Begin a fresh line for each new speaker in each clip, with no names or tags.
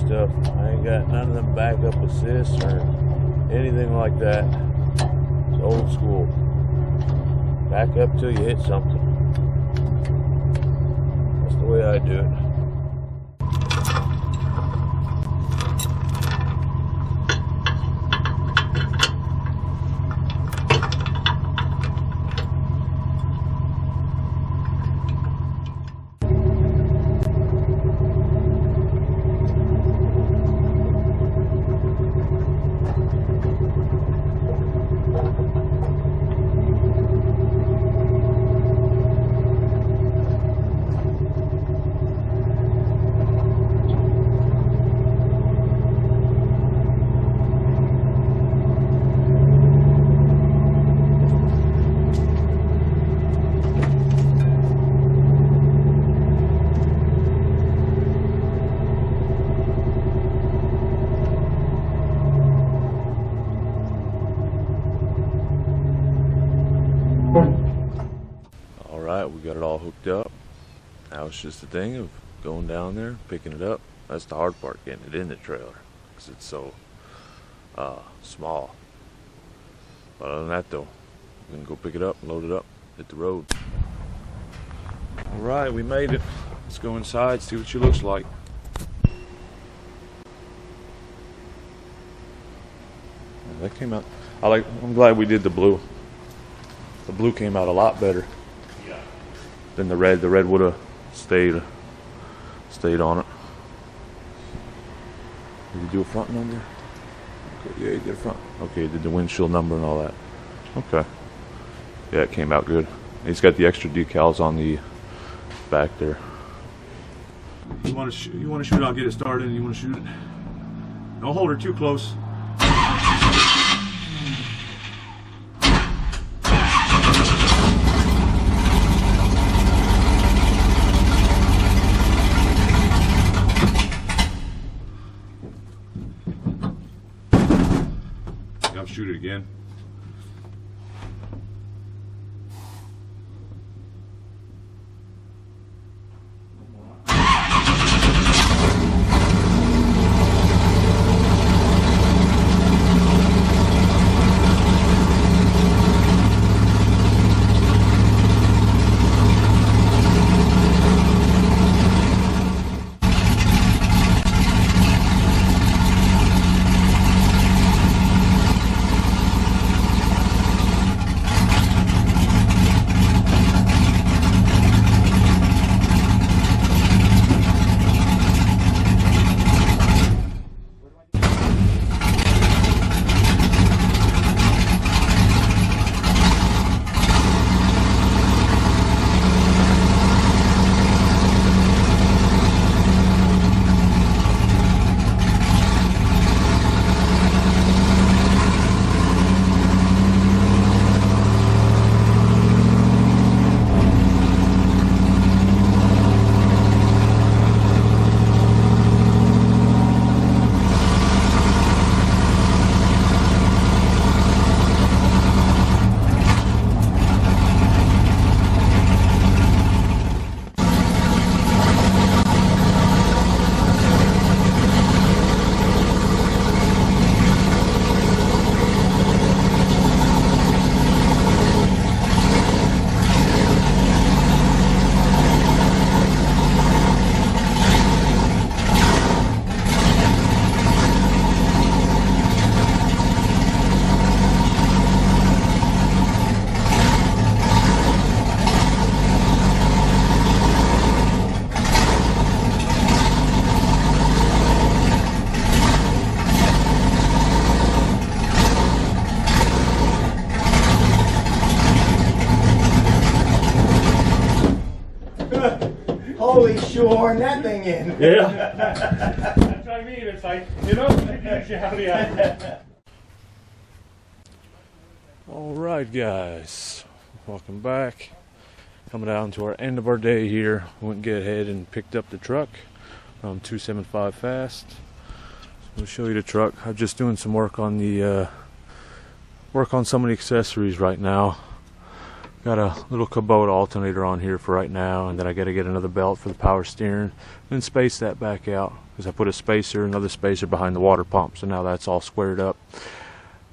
stuff. I ain't got none of them backup assists or anything like that. It's old school. Back up till you hit something. That's the way I do it. Alright, we got it all hooked up. Now it's just a thing of going down there, picking it up. That's the hard part, getting it in the trailer, because it's so small. But other than that though, we can go pick it up, load it up, hit the road. Alright, we made it. Let's go inside, see what she looks like. That came out, I'm glad we did the blue. The blue came out a lot better than the red. The red would have stayed on it. Did you do a front number? Okay, yeah, you did a front. Okay, you did the windshield number and all that. Okay. Yeah, it came out good. He's got the extra decals on the back there. You want to shoot? I'll get it started. And you want to shoot it? Don't hold her too close. I'll shoot it again.
Holy shoehorn that thing in.
Yeah.
That's what I mean. It's like, you know,
Alright guys, welcome back. Coming down to our end of our day here. We went and get ahead and picked up the truck from 275 Fast. We'll show you the truck. I'm just doing some work on the some of the accessories right now. Got a little Kubota alternator on here for right now, and then I got to get another belt for the power steering, then space that back out. because I put a spacer, another spacer behind the water pump, so now that's all squared up.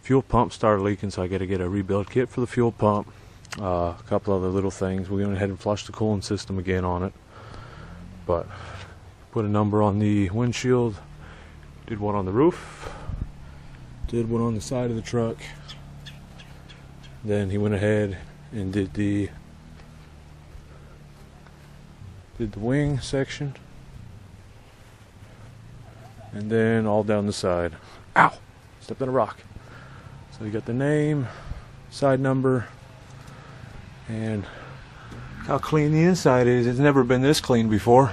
Fuel pump started leaking, so I got to get a rebuild kit for the fuel pump. A couple other little things. We went ahead and flushed the cooling system again on it, but put a number on the windshield, did one on the roof, did one on the side of the truck. Then he went ahead and did the wing section, and then all down the side. Ow! Stepped on a rock. So you got the name, side number, and how clean the inside is. It's never been this clean before.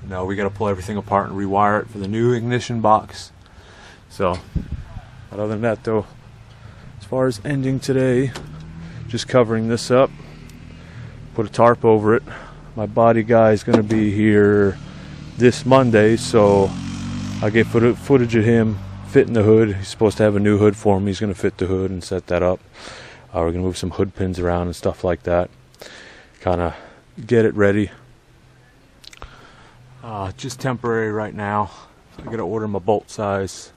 Now we got to pull everything apart and rewire it for the new ignition box. So, but other than that though, as far as ending today, just covering this up, put a tarp over it. My body guy is going to be here this Monday, so I'll get footage of him fitting the hood. He's supposed to have a new hood for me. He's going to fit the hood and set that up. We're going to move some hood pins around and stuff like that. Kind of get it ready. Just temporary right now. I got to order my bolt size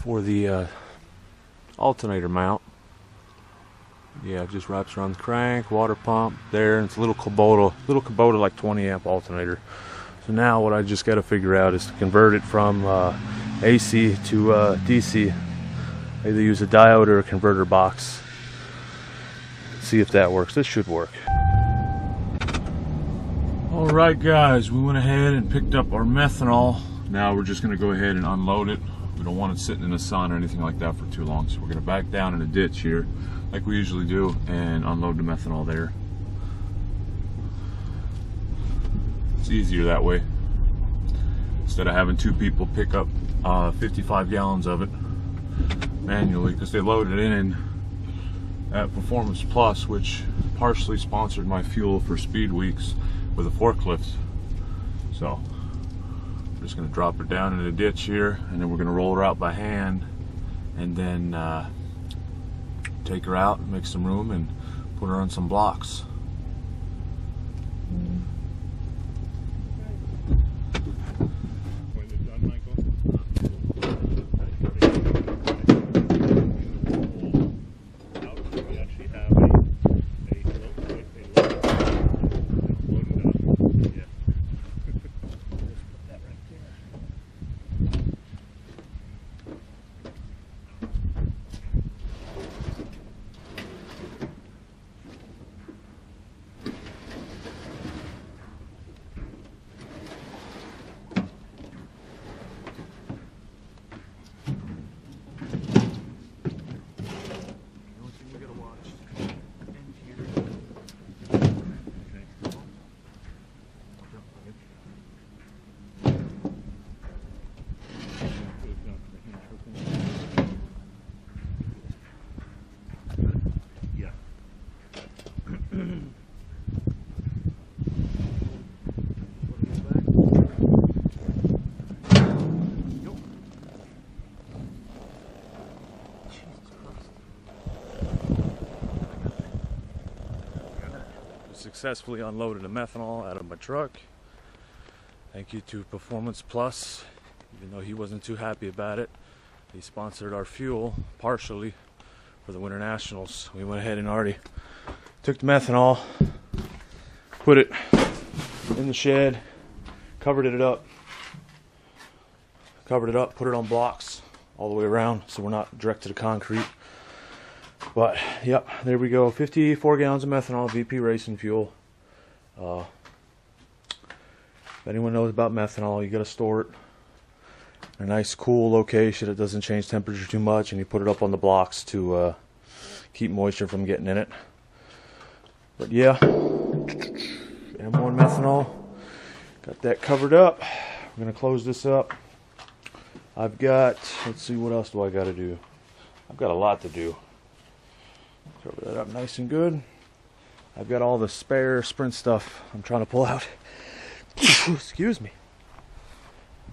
for the alternator mount. Yeah, it just wraps around the crank, water pump there, and it's a little Kubota like 20 amp alternator. So now what I just got to figure out is to convert it from AC to DC. Either use a diode or a converter box. See if that works. This should work. Alright guys, we went ahead and picked up our methanol. Now we're just going to go ahead and unload it. We don't want it sitting in the sun or anything like that for too long, so we're going to back down in a ditch here like we usually do and unload the methanol there. It's easier that way instead of having two people pick up 55 gallons of it manually, because they loaded it in at Performance Plus, which partially sponsored my fuel for speed weeks with a forklift. So we're just going to drop her down in a ditch here, and then we're going to roll her out by hand, and then take her out, make some room, and put her on some blocks.
When you're done, Michael. We actually have a loading dock. Yeah. Just put that right there.
Successfully unloaded the methanol out of my truck. Thank you to Performance Plus, even though he wasn't too happy about it. He sponsored our fuel partially for the Winter Nationals. We went ahead and already took the methanol, put it in the shed, covered it up, put it on blocks all the way around so we're not direct to the concrete. But yep, there we go. 54 gallons of methanol, VP Racing fuel. If anyone knows about methanol, you got to store it in a nice cool location. It doesn't change temperature too much, and you put it up on the blocks to keep moisture from getting in it. But yeah, M1 methanol, got that covered up. We're gonna close this up. I've got, let's see, what else do I got to do? I've got a lot to do. Cover that up nice and good. I've got all the spare Sprint stuff I'm trying to pull out. Excuse me.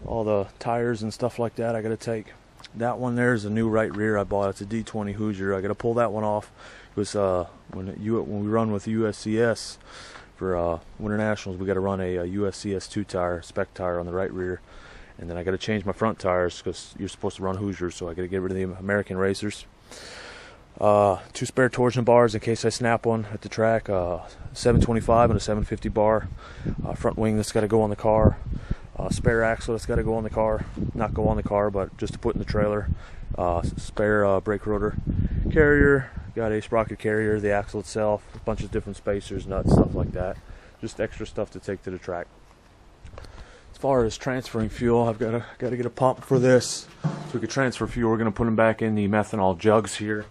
All the tires and stuff like that I gotta take. That one there is a new right rear I bought. It's a D20 Hoosier. I gotta pull that one off. It was when we run with USCS for Winter Nationals. We got to run a USCS 2 tire, spec tire on the right rear, and then I got to change my front tires because you're supposed to run Hoosiers, so I got to get rid of the American racers. 2 spare torsion bars in case I snap one at the track. 725 and a 750 bar. Front wing that's got to go on the car. Spare axle that's got to go on the car. Not go on the car, but just to put in the trailer. Spare brake rotor carrier. Got a sprocket carrier, the axle itself, a bunch of different spacers, nuts, stuff like that. Just extra stuff to take to the track. As far as transferring fuel, I've got to get a pump for this so we can transfer fuel. We're going to put them back in the methanol jugs here.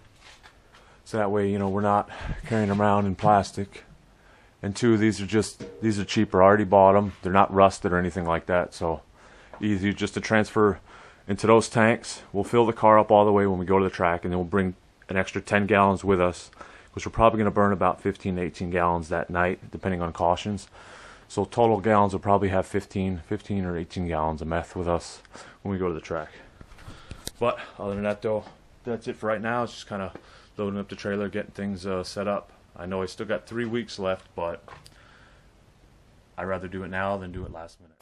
So that way, you know, we're not carrying them around in plastic. And 2, these are cheaper. I already bought them. They're not rusted or anything like that. So easy just to transfer into those tanks. We'll fill the car up all the way when we go to the track, and then we'll bring an extra 10 gallons with us, because we're probably going to burn about 15 to 18 gallons that night, depending on cautions. So total gallons will probably have 15 or 18 gallons of meth with us when we go to the track. But other than that, though, that's it for right now. It's just kind of loading up the trailer, getting things set up. I know I still got 3 weeks left, but I'd rather do it now than do it last minute.